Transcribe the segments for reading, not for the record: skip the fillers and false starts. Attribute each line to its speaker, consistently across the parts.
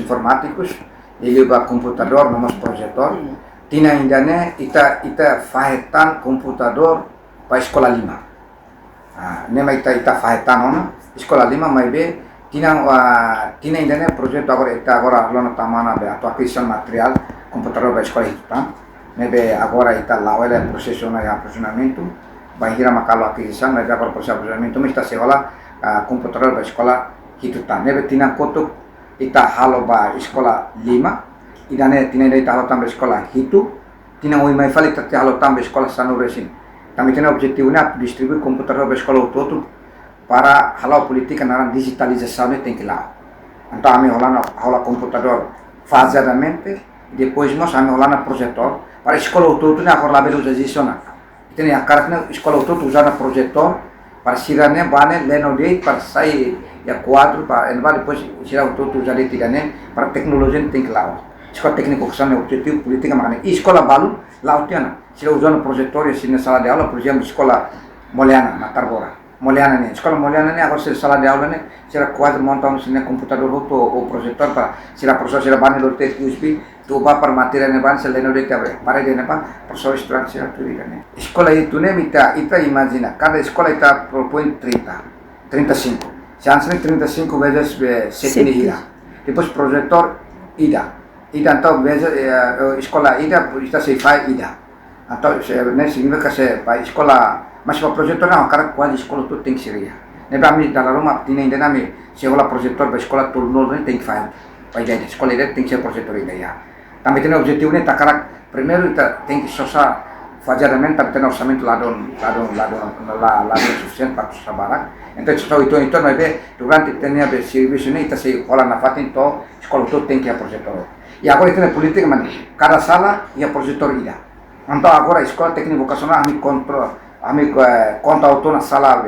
Speaker 1: informáticos, ele vai computador, nomos projetor. Tina ainda né, ita fahetan computador para escola Lima. Nema ita fahetan ona escola Lima, mas be tina ainda né projeto agora lá na tamana be a aquisição material computador para escola Hitan. Nebe agora ita lá ela processo na aprovisionamento, vai ir a macalo aquisição, mas agora processo aprovisionamento, mas está se rola computador para escola Hitan. Nebe tina koto ita halo ba escola Lima. Idane tina ita halo também escola Hitu. Tina oi mai fale ita halo também escola Sanuresin. Também tem objetivo né distribuir computador para escola todo para halo política na digitalização né tem que lá. Então a mim rola computador faseadamente, depois nós a mim rola na projetor para escola todo né agora lá belo usar tem a cara né escola todo usar na projetor para chegar né bane leno de para sair ya quadro para depois chegar todo usar de né para tecnologia tem que lá. Escola técnica que são objetivo política mas escola balu lá o tiana se usando projetor e na sala de aula por exemplo escola Moliana na Tarbora Moliana né escola Moliana né agora se sala de aula né será quadro montamos né computador ou projetor para será professor será bane do texto USB tu vai para matéria né bane se leno de para de né para professor estudante será tudo né escola itu né ita imagina cada escola ita propõe 35 se antes 35 vezes 7 ida depois projetor ida então vezes escola ida está se faz ida então né significa se para escola mas para projetor não cara quase escola tudo tem que ser né para mim da rumah tinha ainda nami se rola projetor para escola todo mundo tem que fazer para ideia escola ida tem que ser projetor ideia também tem objetivo né tá cara primeiro tem que só fajaramente também tem orçamento lá suficiente para trabalhar então itu mas durante tinha serviço né está se rola na fata então escola todo tem que ser projetor. E agora tem política, mas cada sala e a projetor ida. Então agora a escola técnica vocacional conta autor na sala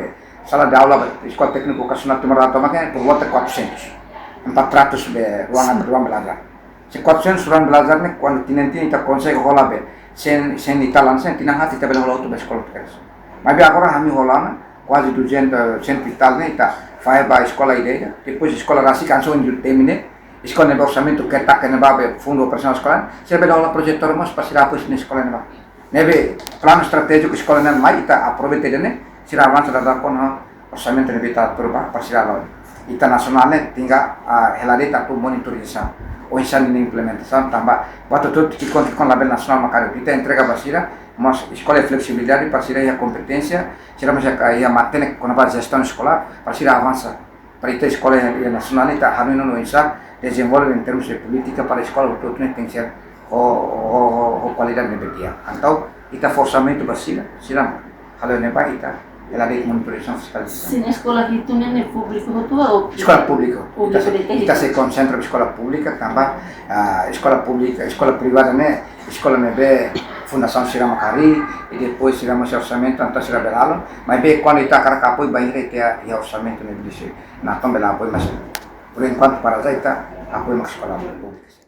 Speaker 1: de aula, escola técnica vocacional tem uma por volta de 400. Então tratos de ruang belajar. Se 400 ruang belajar né quando tinha consegue rolar bem, sem italan sem tinha hati tabela rolar tudo da escola técnica. Mas agora kami rolar quase 200 vital né tá faz a escola ideia, depois a escola rasi canção de termine. Escola de orçamento que está que neba fundo operasional escolar, se bela aula projetor mas para será pois na escola neba. Nebe plano estratégico escola neba mai ita aproveita né, será avança da com orçamento neba ita turba para será lá. Ita nacional né tinga heladeta tu monitorização ou insan na implementação também. Batu tudo que conta com label nacional macaro. Ita entrega basira, mas escola de flexibilidade para será a competência, será mais a matéria com a gestão escolar para será avança. Para ita escola nacional ita hamino no insan desenvolve em termos de política para a escola tudo tem que ser qualidade de dia. Então, ita forçamento basira, será kalau neba ita ela de monitorização fiscalização.
Speaker 2: Se na escola itu né público ou
Speaker 1: escola pública. Ita se concentra na escola pública também, escola privada né, escola nebe Fundação Sira Macari e depois será mais orçamento então será belalo, mas bem quando ita cara apoio vai ter a orçamento nebe disse, na também apoio mas por enquanto para já está apoio na escola pública.